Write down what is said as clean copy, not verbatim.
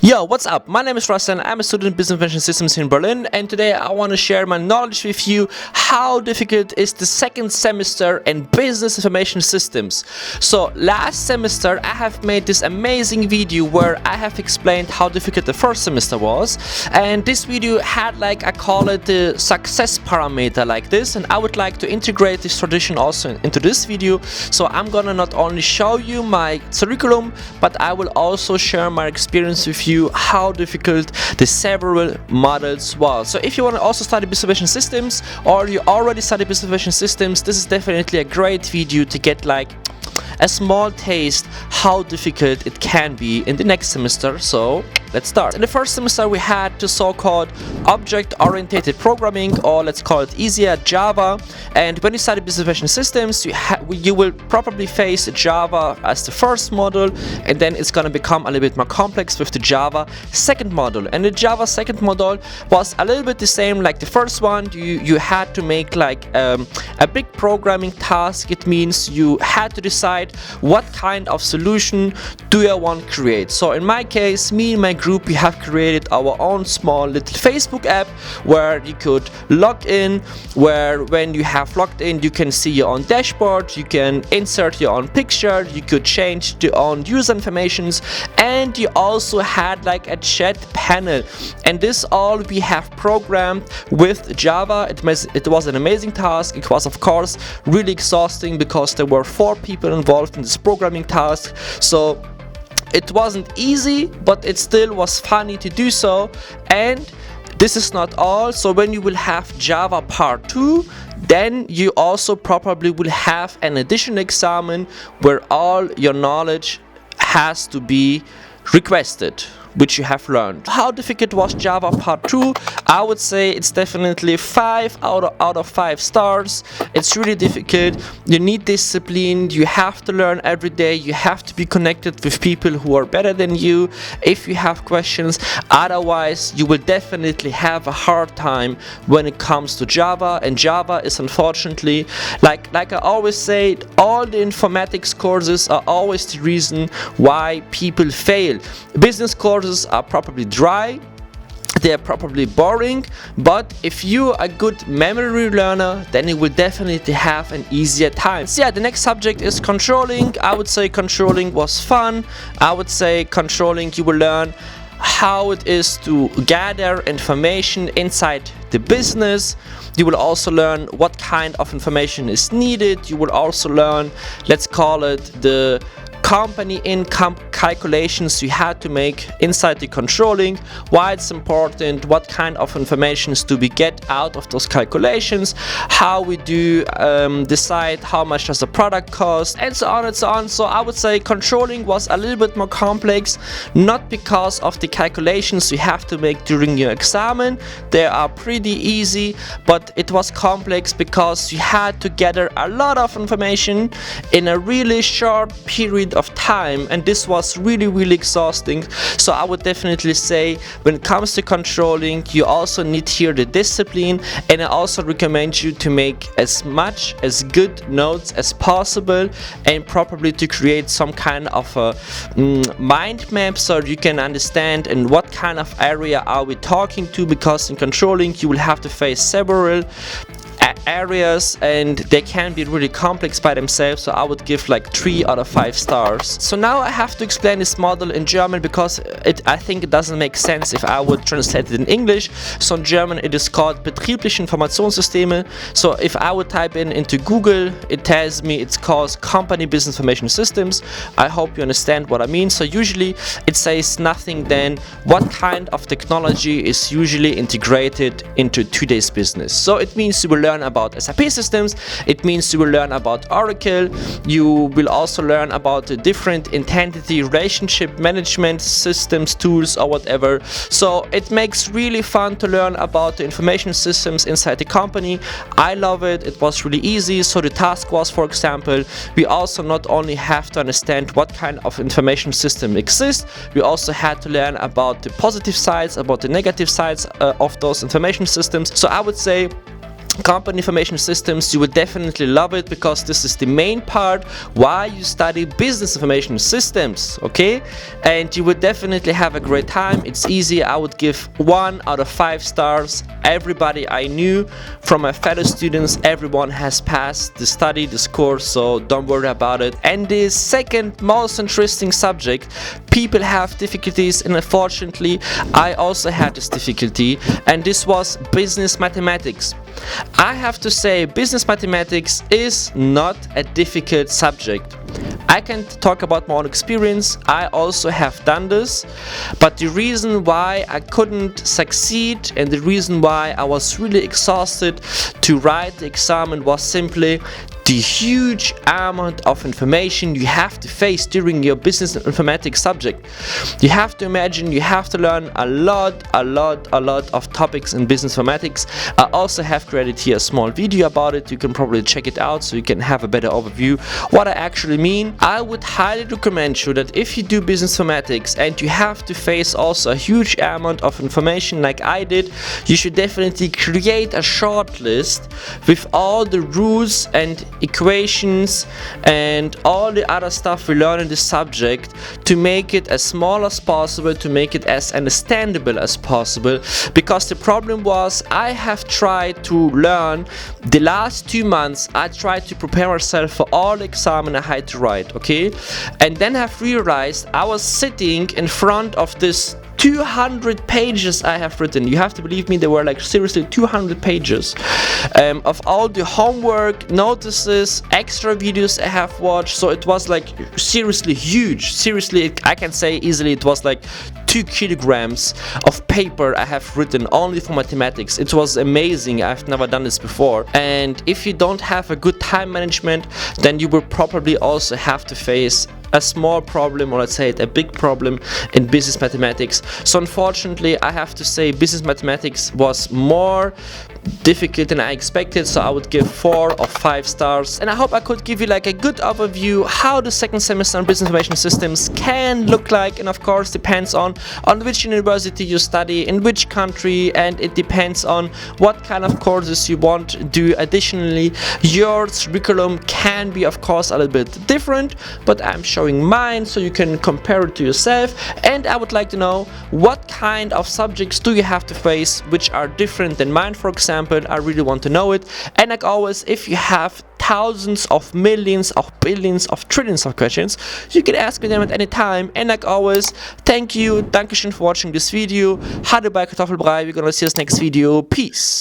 Yo, what's up? My name is Russell. I'm a student in Business Information Systems in Berlin, and today I want to share my knowledge with you. How difficult is the second semester in Business Information Systems? So last semester I have made this amazing video where I have explained how difficult the first semester was, and this video had, like, I call it the success parameter like this, and I would like to integrate this tradition also into this video. So I'm gonna not only show you my curriculum, but I will also share my experience with you how difficult the several models was. So if you want to also study Business Information Systems, or you already study Business Information Systems, this is definitely a great video to get like a small taste how difficult it can be in the next semester. So let's start. In the first semester we had the so-called object-oriented programming, or let's call it easier, Java. And when you study Business Information Systems, you will probably face Java as the first module, and then it's going to become a little bit more complex with the Java second module. And the Java second module was a little bit the same like the first one. You had to make like a big programming task. It means you had to decide what kind of solution do I want to create. So in my case, me and my group, we have created our own small little Facebook app where you could log in, where when you have logged in you can see your own dashboard, you can insert your own picture, you could change your own user informations, and you also had like a chat panel. And this all we have programmed with Java. It was an amazing task. It was of course really exhausting because there were 4 people involved in this programming task. So it wasn't easy, but it still was funny to do so. And this is not all. So when you will have Java part 2, then you also probably will have an additional exam where all your knowledge has to be requested, which you have learned. How difficult was Java part 2? I would say it's definitely 5 out of 5 stars. It's really difficult. You need discipline. You have to learn every day. You have to be connected with people who are better than you if you have questions. Otherwise, you will definitely have a hard time when it comes to Java. And Java is unfortunately, like I always say, all the informatics courses are always the reason why people fail. Business courses are probably dry, they are probably boring, but if you are a good memory learner, then you will definitely have an easier time. So yeah, the next subject is controlling. I would say controlling was fun. I would say controlling, you will learn how it is to gather information inside the business. You will also learn what kind of information is needed. You will also learn, let's call it, the company income calculations you had to make inside the controlling, why it's important, what kind of information do we get out of those calculations, how we do decide how much does a product cost, and so on and so on. So I would say controlling was a little bit more complex, not because of the calculations you have to make during your exam. They are pretty easy, but it was complex because you had to gather a lot of information in a really short period of time, and this was really exhausting. So I would definitely say when it comes to controlling, you also need here the discipline, and I also recommend you to make as much as good notes as possible, and probably to create some kind of a mind map so you can understand in what kind of area are we talking to, because in controlling you will have to face several areas and they can be really complex by themselves. So I would give like 3 out of 5 stars. So now I have to explain this model in German because I think it doesn't make sense if I would translate it in English. So in German it is called betriebliche Informationssysteme. So if I would type into Google, it tells me it's called Company Business Information Systems. I hope you understand what I mean. So usually it says nothing than what kind of technology is usually integrated into today's business. So it means you will learn about SAP systems, it means you will learn about Oracle, you will also learn about the different entity relationship management systems, tools, or whatever. So it makes really fun to learn about the information systems inside the company. I love it. It was really easy. So the task was, for example, we also not only have to understand what kind of information system exists, we also had to learn about the positive sides, about the negative sides of those information systems. So I would say company information systems, you will definitely love it, because this is the main part why you study business information systems, okay? And you would definitely have a great time. It's easy. I would give 1 out of 5 stars. Everybody I knew from my fellow students, everyone has passed the study, this course, so don't worry about it. And the second most interesting subject, people have difficulties, and unfortunately I also had this difficulty, and this was business mathematics. I have to say, business mathematics is not a difficult subject. I can talk about my own experience. I also have done this, but the reason why I couldn't succeed and the reason why I was really exhausted to write the exam was simply the huge amount of information you have to face during your business informatics subject. You have to imagine, you have to learn a lot of topics in business informatics. I also have created here a small video about it. You can probably check it out so you can have a better overview what I actually mean. I would highly recommend you that if you do business informatics and you have to face also a huge amount of information like I did, you should definitely create a short list with all the rules and equations and all the other stuff we learn in this subject, to make it as small as possible, to make it as understandable as possible. Because the problem was, I have tried to learn the last 2 months, I tried to prepare myself for all the exam I had to write, okay? And then I've realized I was sitting in front of this 200 pages I have written. You have to believe me, there were like seriously 200 pages of all the homework, notices, extra videos I have watched. So it was like seriously huge. Seriously, I can say easily it was like 2 kilograms of paper I have written only for mathematics. It was amazing. I've never done this before. And if you don't have a good time management, then you will probably also have to face a small problem, or let's say a big problem in business mathematics. So unfortunately, I have to say business mathematics was more difficult than I expected, so I would give 4 or 5 stars. And I hope I could give you like a good overview how the second semester in business information systems can look like. And of course depends on which university you study, in which country, and it depends on what kind of courses you want to do. Additionally, your curriculum can be of course a little bit different, but I'm showing mine so you can compare it to yourself. And I would like to know, what kind of subjects do you have to face which are different than mine, for example? I really want to know it. And like always, if you have thousands of millions of billions of trillions of questions, you can ask me them at any time. And like always, thank you, Dankeschön for watching this video. Hatte bei Kartoffelbrei. We're gonna see us next video. Peace.